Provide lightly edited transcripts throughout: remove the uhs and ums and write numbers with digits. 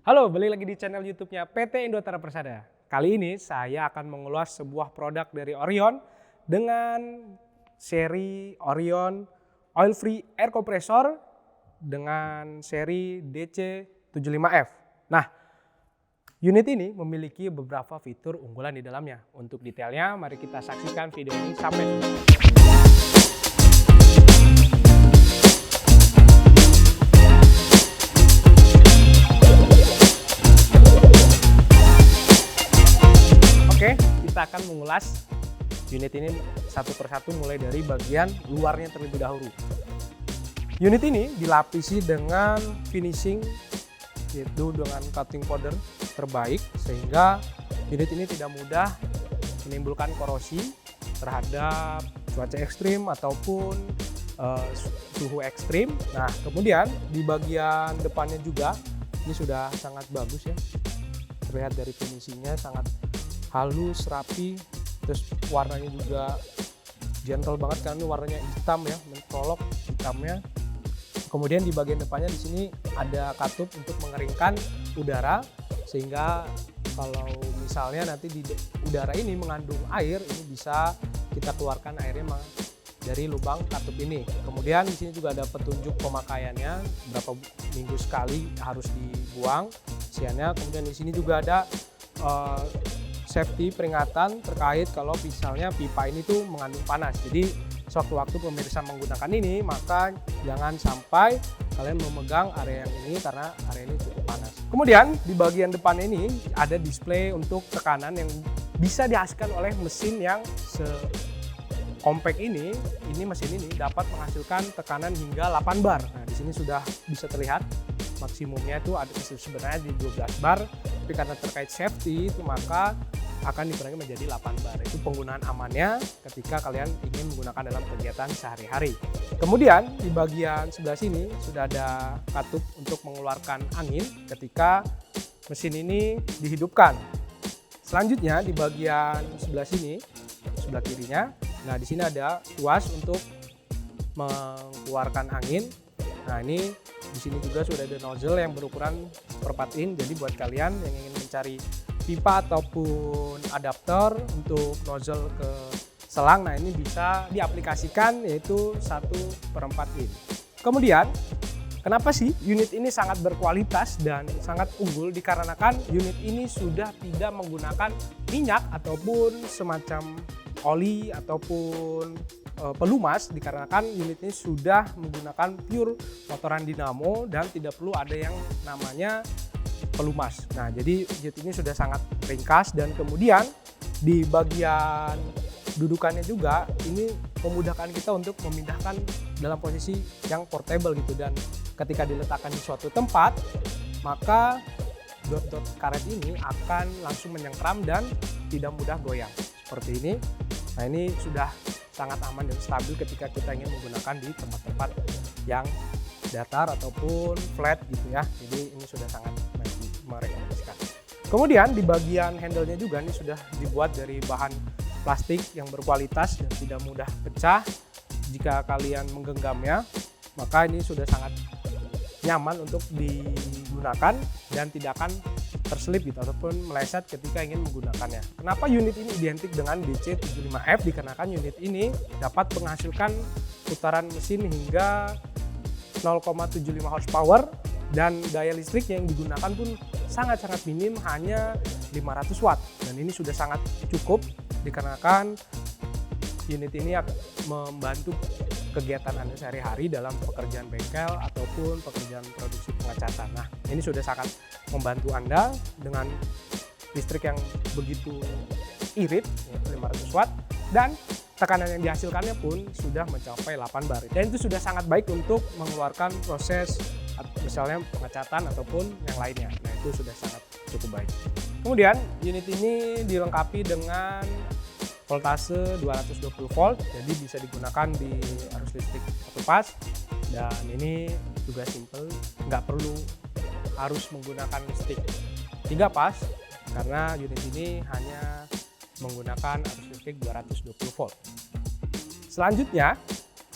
Halo, balik lagi di channel YouTube-nya PT Indotara Persada. Kali ini saya akan mengulas sebuah produk dari Orion dengan seri Orion Oil Free Air Compressor dengan seri DC75F. Nah, unit ini memiliki beberapa fitur unggulan di dalamnya. Untuk detailnya, mari kita saksikan video ini sampai selesai. Oke, kita akan mengulas unit ini satu persatu mulai dari bagian luarnya terlebih dahulu. Unit ini dilapisi dengan finishing yaitu dengan coating powder terbaik sehingga unit ini tidak mudah menimbulkan korosi terhadap cuaca ekstrim ataupun suhu ekstrim. Nah, kemudian di bagian depannya juga ini sudah sangat bagus ya. Terlihat dari finishingnya sangat halus, rapi, terus warnanya juga gentle banget karena ini warnanya hitam ya, mencolok hitamnya. Kemudian di bagian depannya di sini ada katup untuk mengeringkan udara sehingga kalau misalnya nanti di udara ini mengandung air, ini bisa kita keluarkan airnya dari lubang katup ini. Kemudian di sini juga ada petunjuk pemakaiannya, berapa minggu sekali harus dibuang isiannya. Kemudian di sini juga ada safety peringatan terkait kalau misalnya pipa ini tuh mengandung panas. Jadi sewaktu-waktu pemirsa menggunakan ini maka jangan sampai kalian memegang area yang ini karena area ini cukup panas. Kemudian di bagian depan ini ada display untuk tekanan yang bisa dihasilkan oleh mesin yang compact ini mesin ini dapat menghasilkan tekanan hingga 8 bar. Nah, di sini sudah bisa terlihat maksimumnya itu ada sebenarnya di 12 bar, tapi karena terkait safety itu maka akan dikurangi menjadi 8 bar. Itu penggunaan amannya ketika kalian ingin menggunakan dalam kegiatan sehari-hari. Kemudian di bagian sebelah sini sudah ada katup untuk mengeluarkan angin ketika mesin ini dihidupkan. Selanjutnya di bagian sebelah sini, sebelah kirinya, nah di sini ada tuas untuk mengeluarkan angin. Nah, ini di sini juga sudah ada nozzle yang berukuran 1/4 in. Jadi buat kalian yang ingin mencari pipa ataupun adaptor untuk nozzle ke selang, nah ini bisa diaplikasikan yaitu 1/4 in. Kemudian kenapa sih unit ini sangat berkualitas dan sangat unggul? Dikarenakan unit ini sudah tidak menggunakan minyak ataupun semacam oli ataupun pelumas, dikarenakan unit ini sudah menggunakan pure motoran dinamo dan tidak perlu ada yang namanya pelumas. Nah, jadi unit ini sudah sangat ringkas dan kemudian di bagian dudukannya juga ini memudahkan kita untuk memindahkan dalam posisi yang portable gitu, dan ketika diletakkan di suatu tempat maka dot-dot karet ini akan langsung menyengkram dan tidak mudah goyang seperti ini. Nah, ini sudah sangat aman dan stabil ketika kita ingin menggunakan di tempat-tempat yang datar ataupun flat gitu ya. Jadi ini sudah sangat merekomendasikan. Kemudian di bagian handle-nya juga ini sudah dibuat dari bahan plastik yang berkualitas dan tidak mudah pecah. Jika kalian menggenggamnya, maka ini sudah sangat nyaman untuk digunakan dan tidak akan terselip gitu ataupun meleset ketika ingin menggunakannya. Kenapa unit ini identik dengan DC75F? Dikarenakan unit ini dapat menghasilkan putaran mesin hingga 0,75 horsepower dan daya listrik yang digunakan pun sangat-sangat minim, hanya 500 watt, dan ini sudah sangat cukup dikarenakan unit ini membantu kegiatan Anda sehari-hari dalam pekerjaan bengkel ataupun pekerjaan produksi pengecatan. Nah, ini sudah sangat membantu Anda dengan listrik yang begitu irit, yaitu 500 watt, dan tekanan yang dihasilkannya pun sudah mencapai 8 bar. Dan itu sudah sangat baik untuk mengeluarkan proses misalnya pengecatan ataupun yang lainnya. Nah, itu sudah sangat cukup baik. Kemudian unit ini dilengkapi dengan voltase 220 volt, jadi bisa digunakan di arus listrik 1 pas, dan ini juga simple, nggak perlu harus menggunakan listrik 3 pas karena unit ini hanya menggunakan arus listrik 220 volt. Selanjutnya,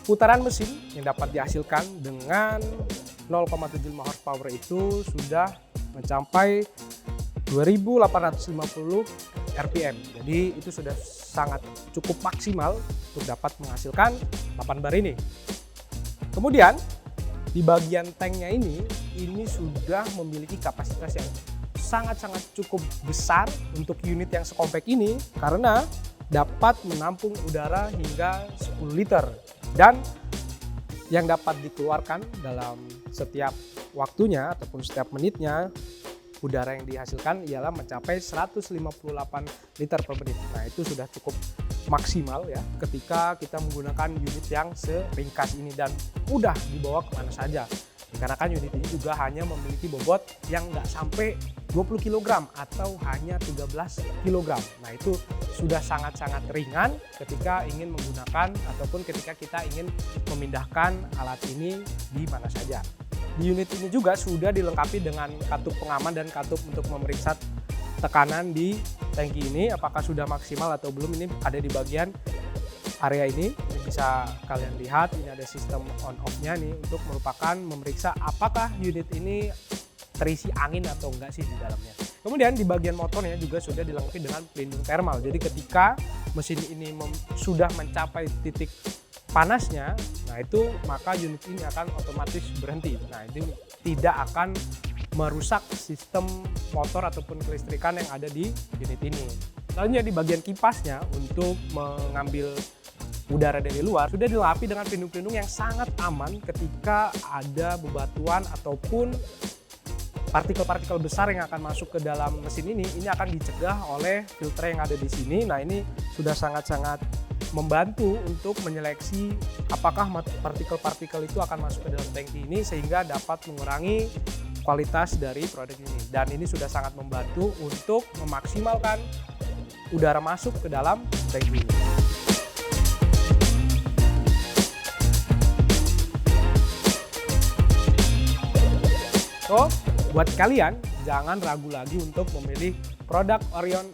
putaran mesin yang dapat dihasilkan dengan 0,75 horsepower itu sudah mencapai 2850 RPM. Jadi itu sudah sangat cukup maksimal untuk dapat menghasilkan 8 bar ini. Kemudian di bagian tanknya ini sudah memiliki kapasitas yang sangat-sangat cukup besar untuk unit yang sekompak ini karena dapat menampung udara hingga 10 liter dan yang dapat dikeluarkan dalam setiap waktunya ataupun setiap menitnya udara yang dihasilkan ialah mencapai 158 liter per menit. Nah itu sudah cukup maksimal ya ketika kita menggunakan unit yang seringkas ini dan mudah dibawa kemana saja. Dikarenakan unit ini juga hanya memiliki bobot yang nggak sampai 20 kg atau hanya 13 kg. Nah itu sudah sangat-sangat ringan ketika ingin menggunakan ataupun ketika kita ingin memindahkan alat ini di mana saja. Di unit ini juga sudah dilengkapi dengan katup pengaman dan katup untuk memeriksa tekanan di tangki ini apakah sudah maksimal atau belum. Ini ada di bagian area ini bisa kalian lihat, ini ada sistem on off-nya nih untuk memeriksa apakah unit ini terisi angin atau enggak sih di dalamnya. Kemudian di bagian motornya juga sudah dilengkapi dengan pelindung thermal. Jadi ketika mesin ini sudah mencapai titik panasnya, nah itu maka unit ini akan otomatis berhenti. Nah ini tidak akan merusak sistem motor ataupun kelistrikan yang ada di unit ini. Selanjutnya di bagian kipasnya untuk mengambil udara dari luar sudah dilengkapi dengan pelindung-pelindung yang sangat aman ketika ada bebatuan ataupun partikel-partikel besar yang akan masuk ke dalam mesin ini akan dicegah oleh filter yang ada di sini. Nah ini sudah sangat-sangat membantu untuk menyeleksi apakah partikel-partikel itu akan masuk ke dalam tangki ini sehingga dapat mengurangi kualitas dari produk ini. Dan ini sudah sangat membantu untuk memaksimalkan udara masuk ke dalam tangki ini. So, buat kalian jangan ragu lagi untuk memilih produk Orion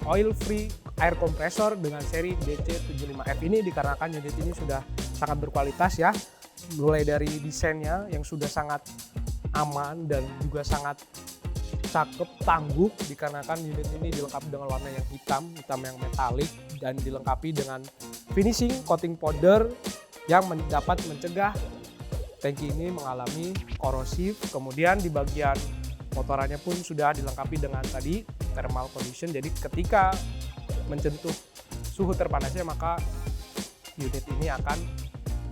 Oil Free Air Compressor dengan seri DC75F ini dikarenakan unit ini sudah sangat berkualitas ya. Mulai dari desainnya yang sudah sangat aman dan juga sangat cakep, tangguh dikarenakan unit ini dilengkapi dengan warna yang hitam yang metalik dan dilengkapi dengan finishing coating powder yang dapat mencegah tangki ini mengalami korosif. Kemudian di bagian motorannya pun sudah dilengkapi dengan tadi thermal condition. Jadi ketika menyentuh suhu terpanasnya maka unit ini akan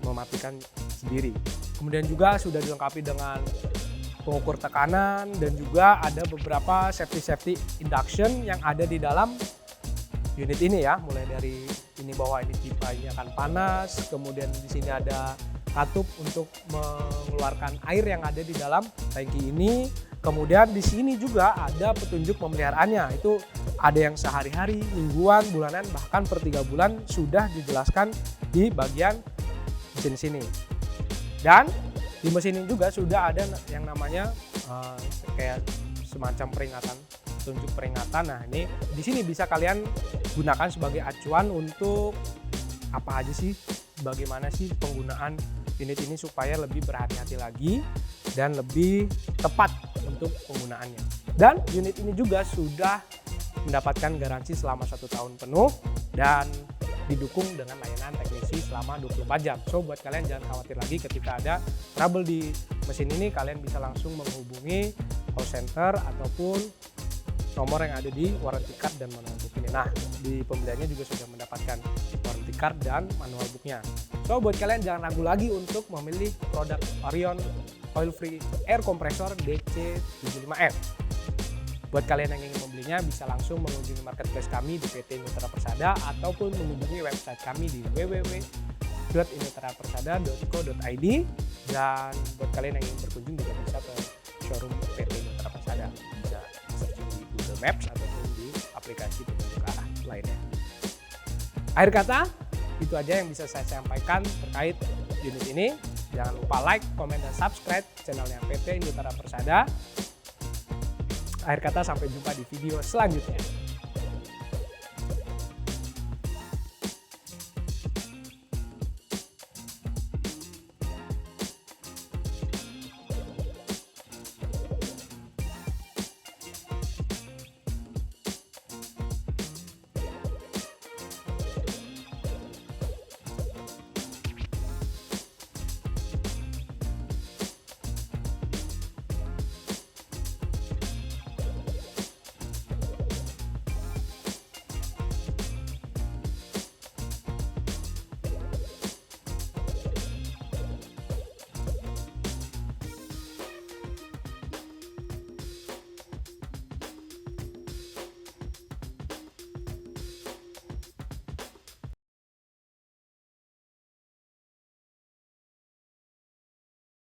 mematikan sendiri. Kemudian juga sudah dilengkapi dengan pengukur tekanan dan juga ada beberapa safety induction yang ada di dalam unit ini ya. Mulai dari ini bahwa ini pipanya akan panas, kemudian di sini ada katup untuk mengeluarkan air yang ada di dalam tangki ini. Kemudian di sini juga ada petunjuk pemeliharaannya. Itu ada yang sehari-hari, mingguan, bulanan, bahkan per 3 bulan sudah dijelaskan di bagian mesin sini. Dan di mesin ini juga sudah ada yang namanya kayak semacam peringatan, petunjuk peringatan. Nah, ini di sini bisa kalian gunakan sebagai acuan untuk apa aja sih, bagaimana sih penggunaan unit ini supaya lebih berhati-hati lagi dan lebih tepat untuk penggunaannya. Dan unit ini juga sudah mendapatkan garansi selama 1 tahun penuh dan didukung dengan layanan teknisi selama 24 jam. So buat kalian jangan khawatir lagi ketika ada trouble di mesin ini, kalian bisa langsung menghubungi call center ataupun nomor yang ada di warranty card dan manual book ini. Nah, di pembeliannya juga sudah mendapatkan warranty card dan manual booknya. So, buat kalian jangan ragu lagi untuk memilih produk Orion Oil Free Air Compressor DC75F. Buat kalian yang ingin membelinya bisa langsung mengunjungi marketplace kami di PT Inuterra Persada ataupun mengunjungi website kami di www.inuterrapersada.co.id. Dan buat kalian yang ingin berkunjung juga bisa ke showroom PT Inuterra Persada. Bisa searching di Google Maps ataupun di aplikasi petunjuk arah lainnya. Akhir kata, itu aja yang bisa saya sampaikan terkait unit ini. Jangan lupa like, komen, dan subscribe channelnya PT Inuterra Persada. Akhir kata, sampai jumpa di video selanjutnya.